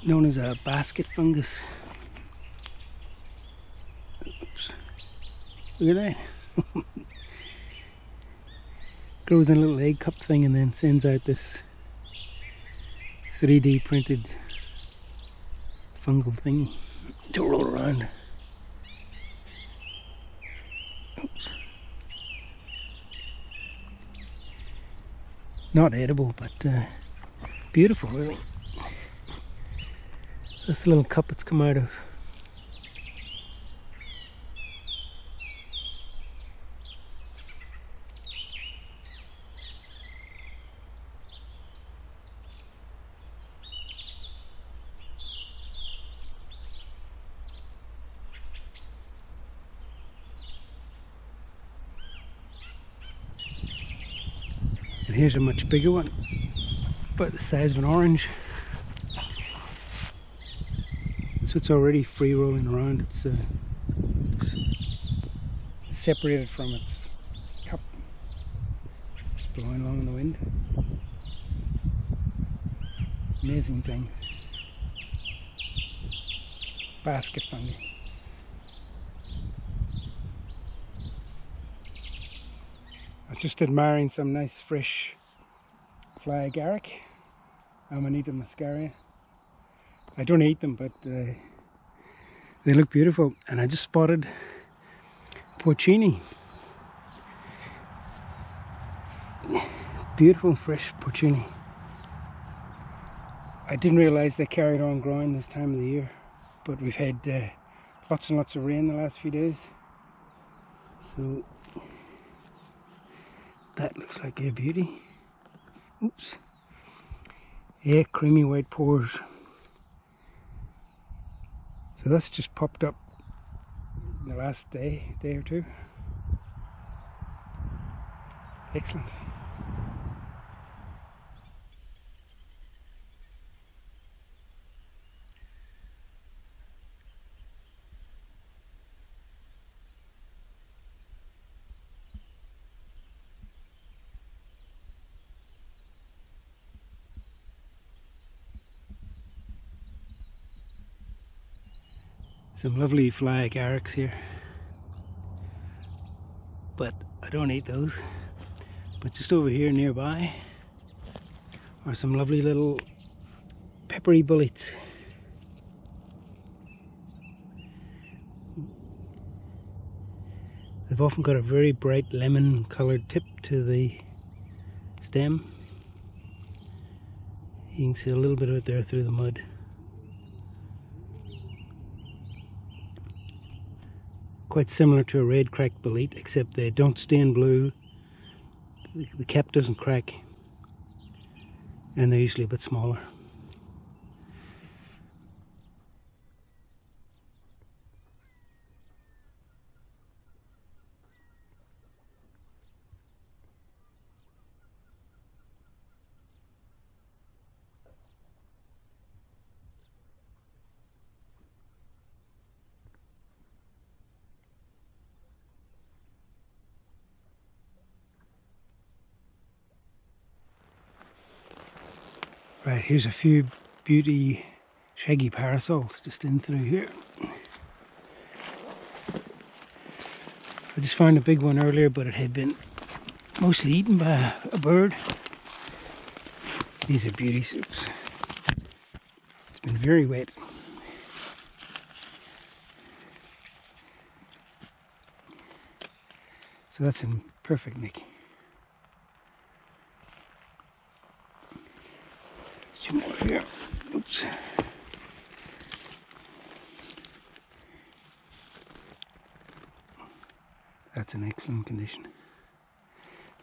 known as a basket fungus. Oops. Look at that. Grows in a little egg cup thing and then sends out this 3D printed fungal thing to roll around. Oops. Not edible, but beautiful, really. This little cup it's come out of. And here's a much bigger one, about the size of an orange. So it's already free rolling around. It's separated from its cup. It's blowing along in the wind. Amazing thing. Basket fungi. I was just admiring some nice fresh fly agaric, Amanita muscaria. I don't eat them, but they look beautiful. And I just spotted porcini. Beautiful fresh porcini. I didn't realize they carried on growing this time of the year, but we've had lots and lots of rain the last few days. So that looks like a beauty. Oops. Yeah, creamy white pores. So that's just popped up in the last day or two. Excellent. Some lovely fly agarics here, but I don't eat those. But just over here nearby are some lovely little peppery bullets. They've often got a very bright lemon coloured tip to the stem. You can see a little bit of it there through the mud. Quite similar to a red cracked bolete, except they don't stain blue, the cap doesn't crack, and they're usually a bit smaller. Right, here's a few beauty shaggy parasols just in through here. I just found a big one earlier, but it had been mostly eaten by a bird. These are beauty soups. It's been very wet. So that's in perfect nick. Some more here. Oops. That's in excellent condition.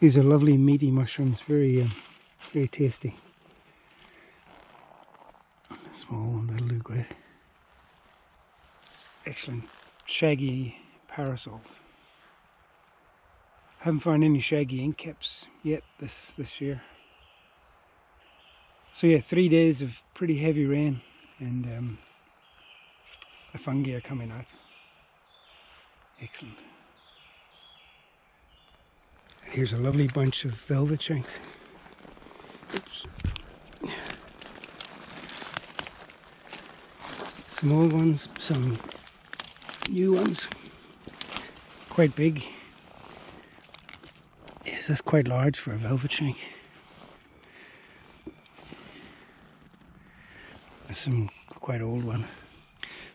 These are lovely meaty mushrooms, very tasty. Small one, that'll do great. Excellent shaggy parasols. Haven't found any shaggy ink caps yet this year. So yeah, 3 days of pretty heavy rain, and the fungi are coming out. Excellent. Here's a lovely bunch of velvet shanks. Oops. Some old ones, some new ones. Quite big. Yes, that's quite large for a velvet shank. There's some quite old one.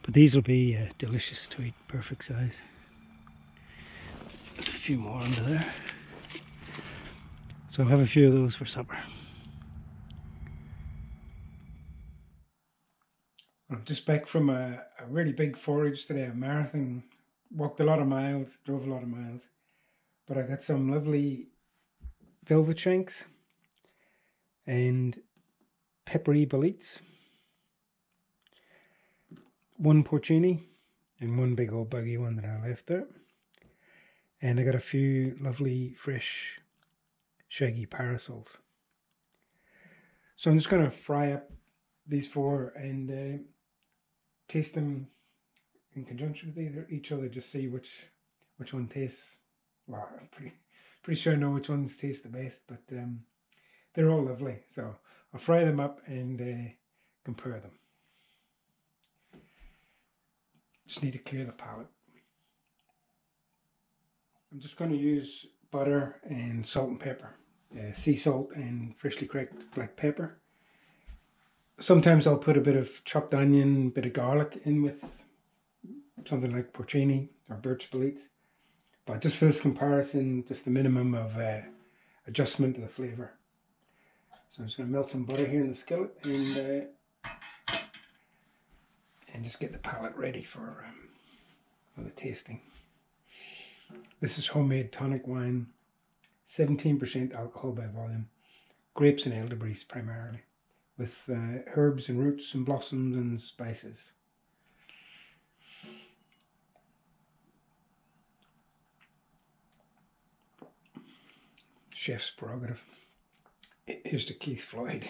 But these will be delicious to eat, perfect size. There's a few more under there. So I'll have a few of those for supper. I'm just back from a really big forage today, a marathon. Walked a lot of miles, drove a lot of miles. But I got some lovely velvet shanks and peppery boletes. One porcini and one big old buggy one that I left there. And I got a few lovely fresh shaggy parasols. So I'm just going to fry up these four and taste them in conjunction with each other, just see which one tastes. Well, I'm pretty sure I know which ones taste the best, but they're all lovely. So I'll fry them up and compare them. Just need to clear the palate. I'm just going to use butter and salt and pepper, sea salt and freshly cracked black pepper. Sometimes I'll put a bit of chopped onion, a bit of garlic in with something like porcini or birch boletes. But just for this comparison, just the minimum of adjustment to the flavour. So I'm just going to melt some butter here in the skillet and just get the palate ready for the tasting. This is homemade tonic wine, 17% alcohol by volume, grapes and elderberries primarily, with herbs and roots and blossoms and spices. Chef's prerogative. Here's to Keith Floyd.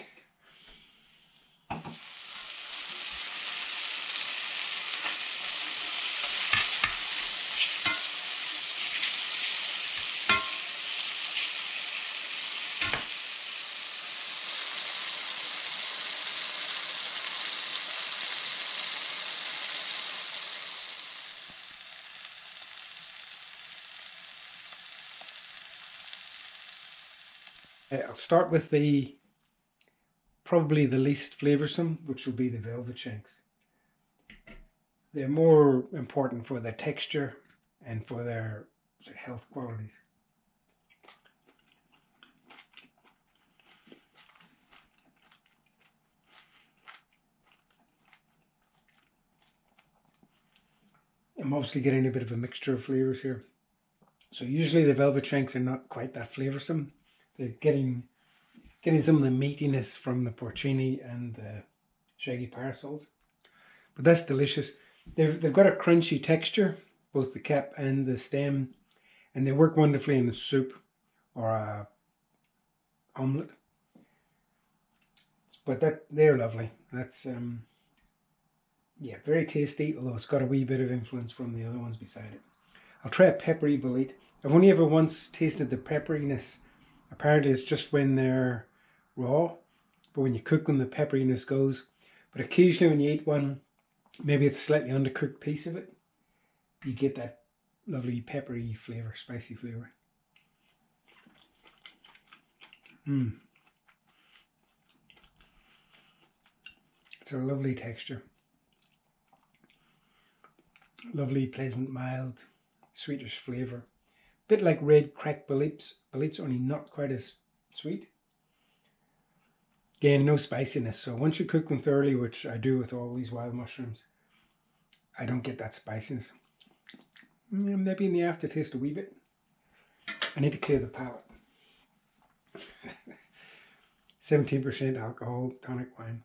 I'll start with probably the least flavoursome, which will be the velvet shanks. They're more important for their texture and for their health qualities. I'm obviously getting a bit of a mixture of flavours here. So usually the velvet shanks are not quite that flavoursome. They're getting some of the meatiness from the porcini and the shaggy parasols. But that's delicious. They've got a crunchy texture, both the cap and the stem, and they work wonderfully in a soup or a omelette. But they're lovely. That's yeah, very tasty, although it's got a wee bit of influence from the other ones beside it. I'll try a peppery bolete. I've only ever once tasted the pepperiness. Apparently it's just when they're raw, but when you cook them the pepperiness goes. But occasionally when you eat one, maybe it's a slightly undercooked piece of it, you get that lovely peppery flavour, spicy flavour. It's a lovely texture. Lovely, pleasant, mild, sweetish flavour. Bit like red cracked boletes, only not quite as sweet. Again, no spiciness. So once you cook them thoroughly, which I do with all these wild mushrooms, I don't get that spiciness. Maybe in the aftertaste a wee bit. I need to clear the palate. 17% alcohol, tonic wine.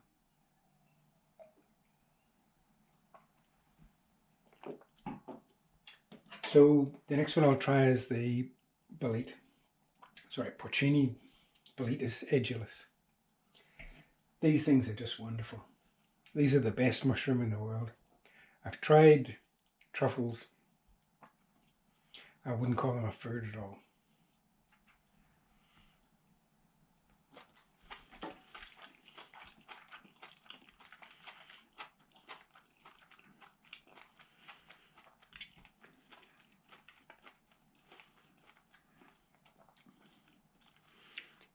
So the next one I'll try is the bolete. Sorry, porcini boletus edulis. These things are just wonderful. These are the best mushroom in the world. I've tried truffles. I wouldn't call them a food at all.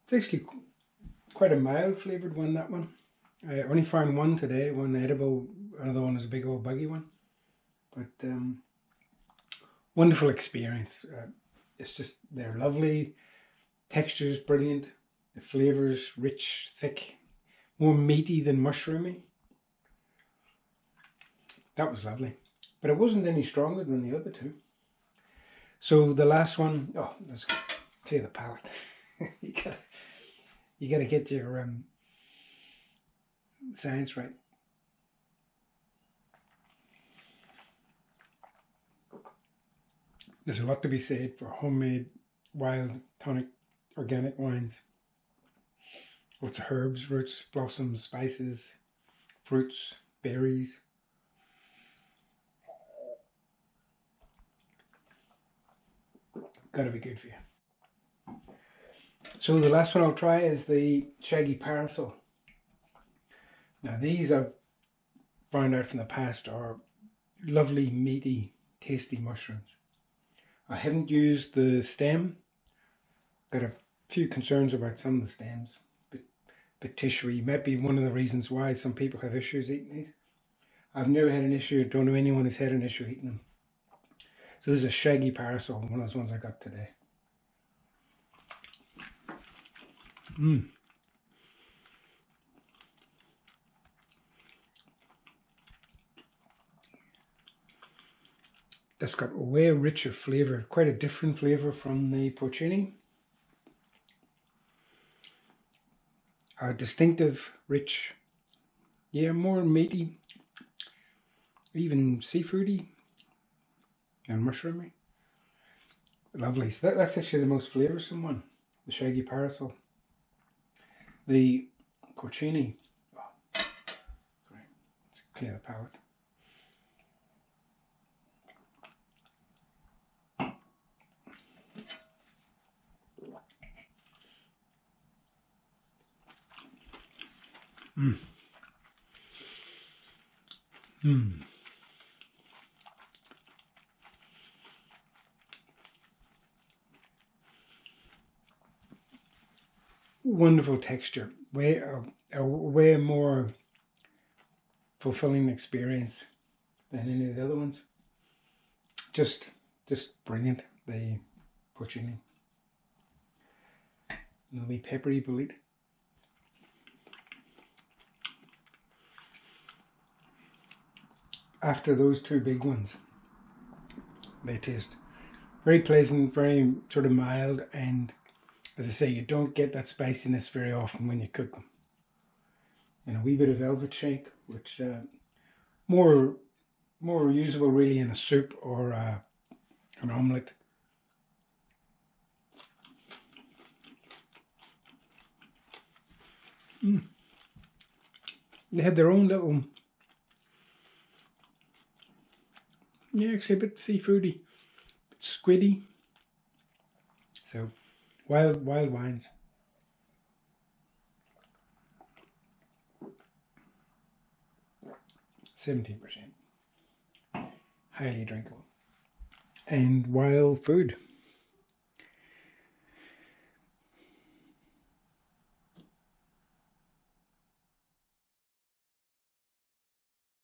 It's actually quite a mild flavoured one, that one. I only found one today, one edible, another one is a big old buggy one. But wonderful experience. It's just, they're lovely, texture's brilliant, the flavour's rich, thick, more meaty than mushroomy. That was lovely. But it wasn't any stronger than the other two. So the last one, oh, let's clear the palate. you gotta get your science right. There's a lot to be said for homemade, wild, tonic, organic wines. Lots of herbs, roots, blossoms, spices, fruits, berries. Gotta be good for you. So the last one I'll try is the Shaggy Parasol. Now these I've found out from the past are lovely, meaty, tasty mushrooms. I haven't used the stem. Got a few concerns about some of the stems. Bit tissuey. Might be one of the reasons why some people have issues eating these. I've never had an issue, don't know anyone who's had an issue eating them. So this is a Shaggy Parasol, one of those ones I got today. That's got a way richer flavour, quite a different flavour from the porcini. A distinctive, rich, yeah, more meaty, even seafoody and mushroomy. Lovely. So that's actually the most flavoursome one, the Shaggy Parasol. The porcini, oh, sorry, let's clear the palate. Wonderful texture, a way more fulfilling experience than any of the other ones. Just brilliant, the porcini. A little bit peppery bullet. After those two big ones, they taste very pleasant, very sort of mild, and as I say, you don't get that spiciness very often when you cook them. And a wee bit of velvet shake, which more usable really in a soup or an omelette. They had their own little, yeah, actually a bit seafoody, a bit squiddy. So wild wines. %, highly drinkable, and wild food.